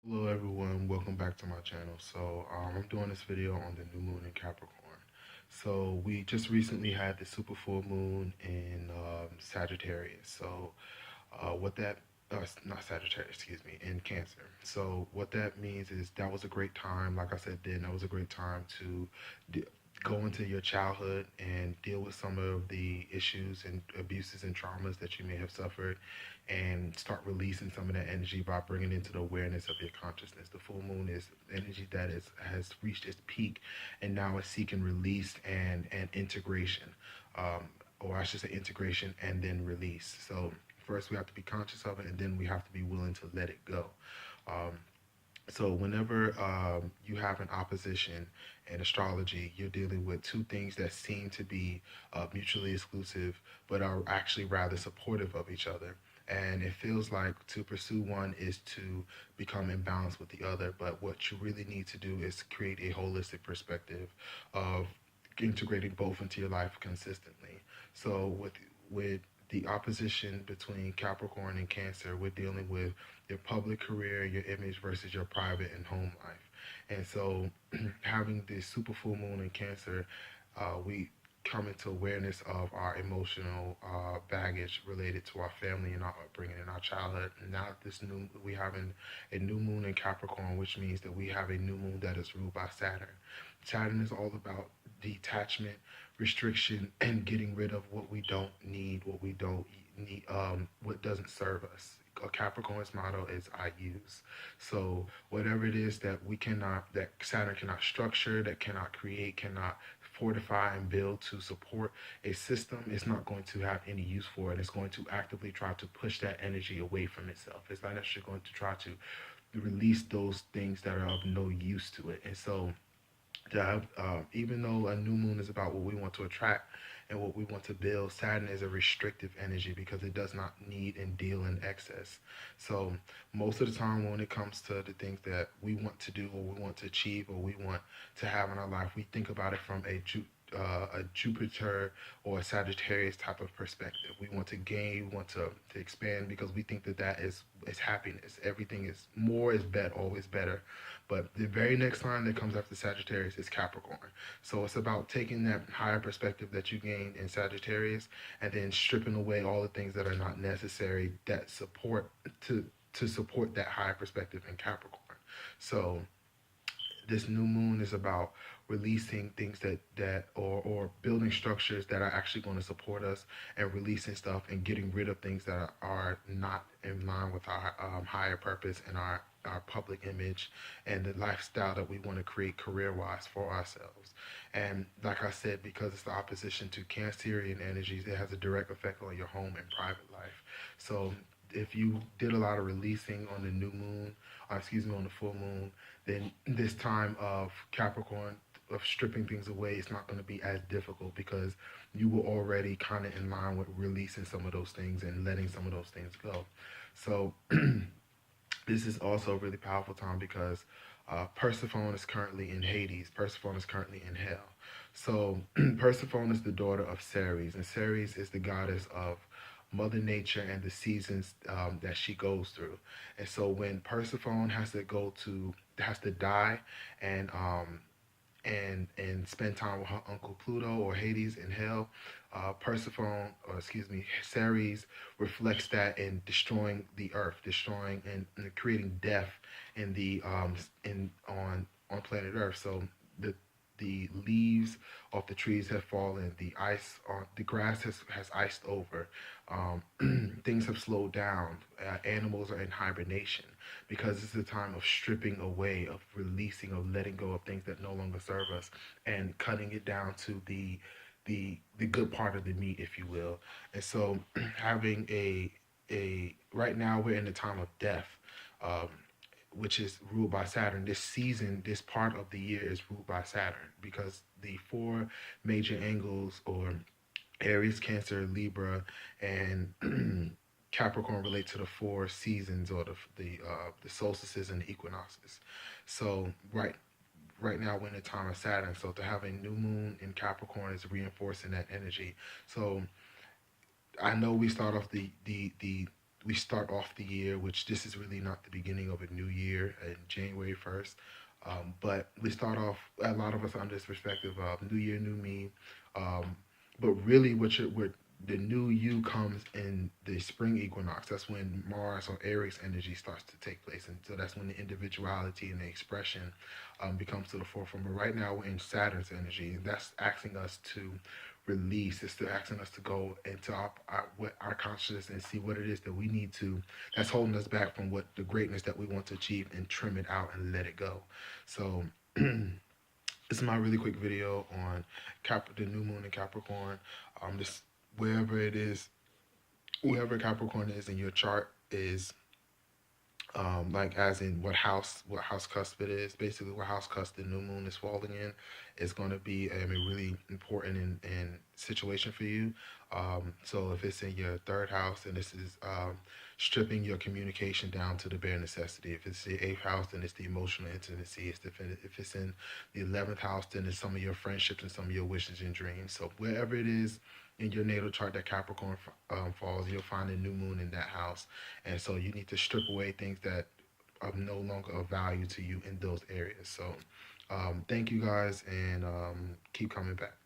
Hello everyone, welcome back to my channel. I'm doing this video on the new moon in Capricorn. So we just recently had the super full moon in Sagittarius. What that not Sagittarius, excuse me, in Cancer. So what that means is that was a great time. Like I said, then that was a great time to go into your childhood and deal with some of the issues and abuses and traumas that you may have suffered, and start releasing some of that energy by bringing it into the awareness of your consciousness. The full moon is energy that has reached its peak, and now it's seeking release and integration, or I should say integration and then release. So first we have to be conscious of it, and then we have to be willing to let it go. Um, so whenever you have an opposition in astrology, you're dealing with two things that seem to be mutually exclusive, but are actually rather supportive of each other. And it feels like to pursue one is to become imbalanced with the other. But what you really need to do is create a holistic perspective of integrating both into your life consistently. So with the opposition between Capricorn and Cancer, we're dealing with your public career, your image versus your private and home life. And so having this super full moon in Cancer, we come into awareness of our emotional baggage related to our family and our upbringing and our childhood. And now we have a new moon in Capricorn, which means that we have a new moon that is ruled by Saturn. Saturn is all about detachment, restriction, and getting rid of what we don't need, what doesn't serve us. A Capricorn's motto is "I use." So whatever it is that that Saturn cannot structure, that cannot create, cannot fortify and build to support a system, it's not going to have any use for it. It's going to actively try to push that energy away from itself. It's not actually going to try to release those things that are of no use to it. And so even though a new moon is about what we want to attract and what we want to build, Saturn is a restrictive energy because it does not need and deal in excess. So most of the time when it comes to the things that we want to do or we want to achieve or we want to have in our life, we think about it from a Jupiter or a Sagittarius type of perspective. We want to gain, we want to expand because we think that is happiness. Everything is more is better, always better. But the very next sign that comes after Sagittarius is Capricorn. So it's about taking that higher perspective that you gained in Sagittarius and then stripping away all the things that are not necessary that to support that higher perspective in Capricorn. So this new moon is about releasing things or building structures that are actually going to support us, and releasing stuff and getting rid of things that are not in line with our higher purpose and our public image and the lifestyle that we want to create career wise for ourselves. And like I said, because it's the opposition to Cancerian energies, it has a direct effect on your home and private life. So if you did a lot of releasing on the new moon, or excuse me, on the full moon, then this time of Capricorn, of stripping things away, it's not going to be as difficult because you were already kind of in line with releasing some of those things and letting some of those things go. So this is also a really powerful time because Persephone is currently in Hades. Persephone is currently in hell. So Persephone is the daughter of Ceres, and Ceres is the goddess of Mother Nature and the seasons that she goes through. And so when Persephone has to die and and spend time with her uncle Pluto or Hades in hell, Persephone, or excuse me, Ceres reflects that in destroying the earth, destroying and creating death in the in on planet Earth. So the the leaves of the trees have fallen, the grass has iced over, things have slowed down, animals are in hibernation because it's a time of stripping away, of releasing, of letting go of things that no longer serve us, and cutting it down to the good part of the meat, if you will. And so having a right now we're in the time of death. Um, which is ruled by Saturn. This season, this part of the year is ruled by Saturn because the four major angles, or Aries, Cancer, Libra, and Capricorn, relate to the four seasons, or the solstices and the equinoxes. So right now we're in the time of Saturn. So to have a new moon in Capricorn is reinforcing that energy. So I know we start off we start off the year, which this is really not the beginning of a new year in January 1st. But we start off, a lot of us under this perspective of new year, new me. Um, but really, what the new you comes in the spring equinox. That's when Mars or Aries energy starts to take place. And so that's when the individuality and the expression becomes to the forefront. But right now, we're in Saturn's energy. And that's asking us to release. It's still asking us to go into our consciousness and see what it is that we need to, that's holding us back from what the greatness that we want to achieve, and trim it out and let it go. So this is my really quick video on the new moon in Capricorn. This, wherever it is, wherever Capricorn is in your chart is, like as in what house cusp it is, basically what house cusp the new moon is falling in, is going to be a really important and situation for you. So if it's in your third house, then this is stripping your communication down to the bare necessity. If it's the eighth house, then it's the emotional intimacy. If it's in the 11th house, then it's some of your friendships and some of your wishes and dreams. So wherever it is in your natal chart that Capricorn falls, you'll find a new moon in that house. And so you need to strip away things that are no longer of value to you in those areas. So thank you guys, and keep coming back.